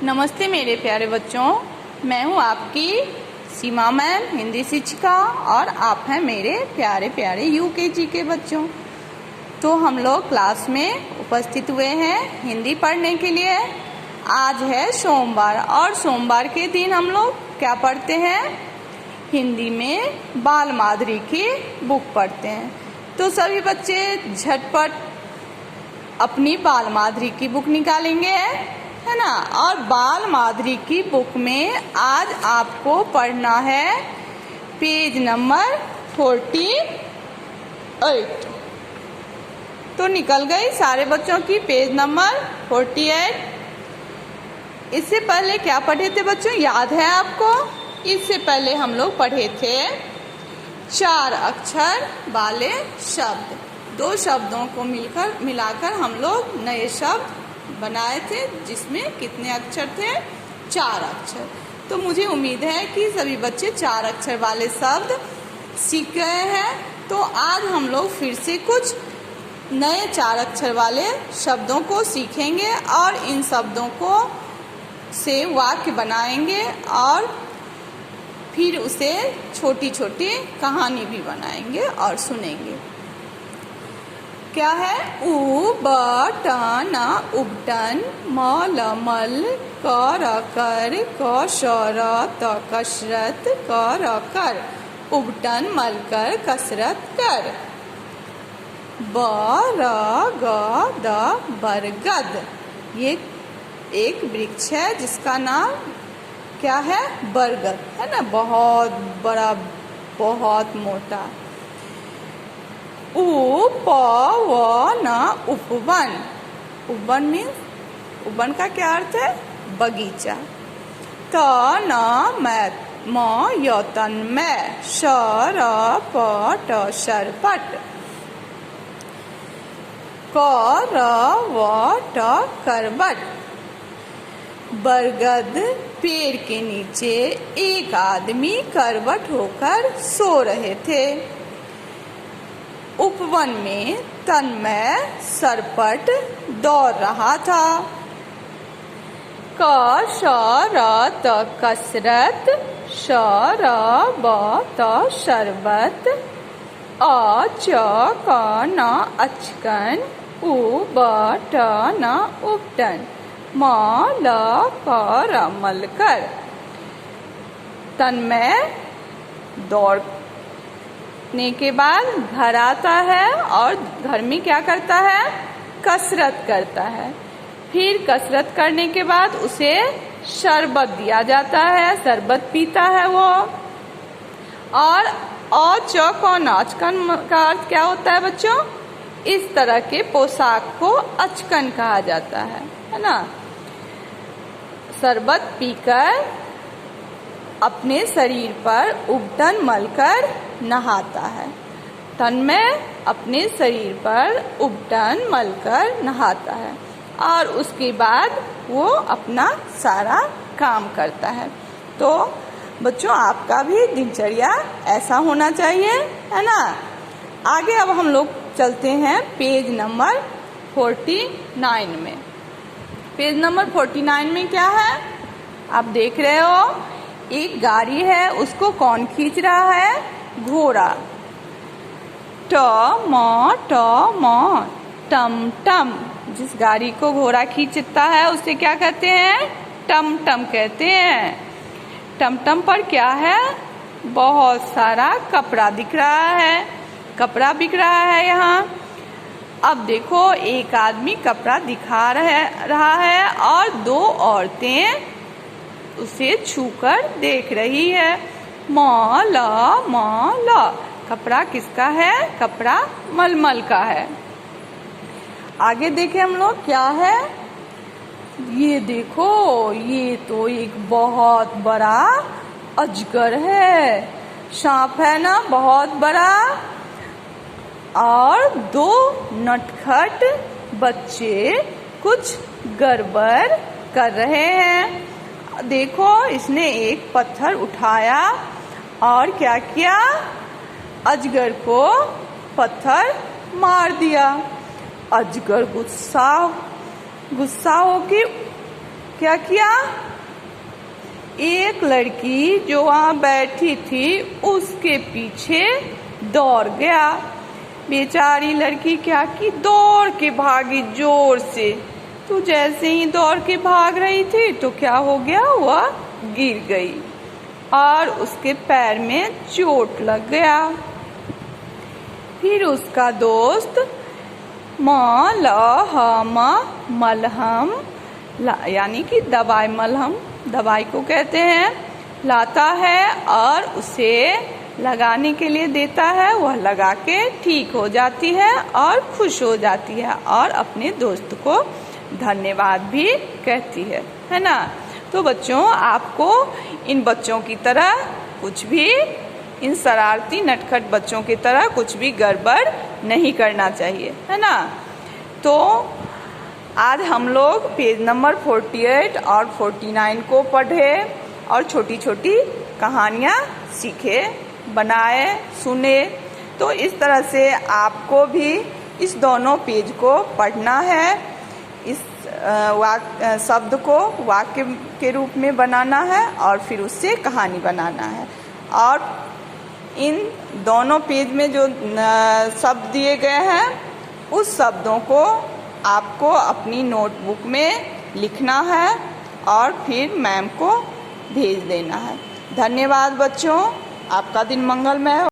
नमस्ते मेरे प्यारे बच्चों, मैं हूँ आपकी सीमा मैम, हिंदी शिक्षिका, और आप हैं मेरे प्यारे प्यारे यूकेजी के बच्चों। तो हम लोग क्लास में उपस्थित हुए हैं हिंदी पढ़ने के लिए। आज है सोमवार और सोमवार के दिन हम लोग क्या पढ़ते हैं? हिंदी में बाल माधुरी की बुक पढ़ते हैं। तो सभी बच्चे झटपट अपनी बाल माधुरी की बुक निकालेंगे, है ना। और बाल माधुरी की बुक में आज आपको पढ़ना है पेज नंबर 48। तो निकल गई सारे बच्चों की पेज नंबर 48। इससे पहले क्या पढ़े थे बच्चों, याद है आपको? इससे पहले हम लोग पढ़े थे 4 अक्षर वाले शब्द। 2 शब्दों को मिलाकर हम लोग नए शब्द बनाए थे, जिसमें कितने अक्षर थे? 4 अक्षर। तो मुझे उम्मीद है कि सभी बच्चे 4 अक्षर वाले शब्द सीख गए हैं। तो आज हम लोग फिर से कुछ नए 4 अक्षर वाले शब्दों को सीखेंगे और इन शब्दों को से वाक्य बनाएंगे और फिर उसे छोटी छोटी कहानी भी बनाएंगे और सुनेंगे। क्या है? उबटन उबटन, मलमल, कर कसरत कसरत कर, उबटन मलकर कसरत कर। बरगद बरगद, ये एक वृक्ष है जिसका नाम क्या है? बरगद, है ना। बहुत बड़ा, बहुत मोटा। उपवन उपवन, उपवन मीन्स, उपवन का क्या अर्थ है? बगीचा। तन यतन में, सरपट सरपट, करवट करवट। बरगद पेड़ के नीचे एक आदमी करवट होकर सो रहे थे। उपवन में तन्मय सरपट दौड़ रहा था। कसरत कसरत, शरबत शरबत, अचकन अचकन, उबटन उबटन, मलकर मलकर। तन्मय दौड़ने के बाद घर आता है और घर में क्या करता है? कसरत करता है। फिर कसरत करने के बाद उसे शरबत दिया जाता है, शरबत पीता है वो। और अचकन, अचकन का अर्थ क्या होता है बच्चों? इस तरह के पोशाक को अचकन कहा जाता है ना। शरबत पीकर अपने शरीर पर उबटन मलकर नहाता है। तन्मय अपने शरीर पर उबटन मलकर नहाता है और उसके बाद वो अपना सारा काम करता है। तो बच्चों, आपका भी दिनचर्या ऐसा होना चाहिए, है ना। आगे अब हम लोग चलते हैं पेज नंबर 49 में। पेज नंबर 49 में क्या है? आप देख रहे हो, एक गाड़ी है, उसको कौन खींच रहा है? घोड़ा। टम टम टम, जिस गाड़ी को घोड़ा खींचता है उसे क्या कहते हैं? टम टम कहते हैं। टम टम पर क्या है? बहुत सारा कपड़ा दिख रहा है, कपड़ा बिक रहा है यहाँ। अब देखो, एक आदमी कपड़ा दिखा रहा है और 2 औरतें उसे छूकर देख रही है। मौला मौला, कपड़ा किसका है? कपड़ा मलमल का है। आगे देखें हम लोग, क्या है? ये देखो, ये तो एक बहुत बड़ा अजगर है, सांप है ना, बहुत बड़ा। और 2 नटखट बच्चे कुछ गड़बड़ कर रहे हैं। देखो, इसने एक पत्थर उठाया और क्या किया? अजगर को पत्थर मार दिया। अजगर गुस्सा होके क्या किया? एक लड़की जो वहां बैठी थी उसके पीछे दौड़ गया। बेचारी लड़की क्या की? दौड़ के भागी जोर से। तो जैसे ही दौड़ के भाग रही थी तो क्या हो गया? वह गिर गई और उसके पैर में चोट लग गया। फिर उसका दोस्त मलहम यानी कि दवाई, मलहम दवाई को कहते हैं, लाता है और उसे लगाने के लिए देता है। वह लगा के ठीक हो जाती है और खुश हो जाती है और अपने दोस्त को धन्यवाद भी कहती है ना। तो बच्चों, आपको इन बच्चों की तरह कुछ भी, इन शरारती नटखट बच्चों की तरह कुछ भी गड़बड़ नहीं करना चाहिए, है ना। तो आज हम लोग पेज नंबर 48 और 49 को पढ़े और छोटी छोटी कहानियाँ सीखे, बनाए, सुने। तो इस तरह से आपको भी इस दोनों पेज को पढ़ना है, इस शब्द को वाक्य के रूप में बनाना है और फिर उससे कहानी बनाना है। और इन दोनों पेज में जो शब्द दिए गए हैं उस शब्दों को आपको अपनी नोटबुक में लिखना है और फिर मैम को भेज देना है। धन्यवाद बच्चों, आपका दिन मंगलमय हो।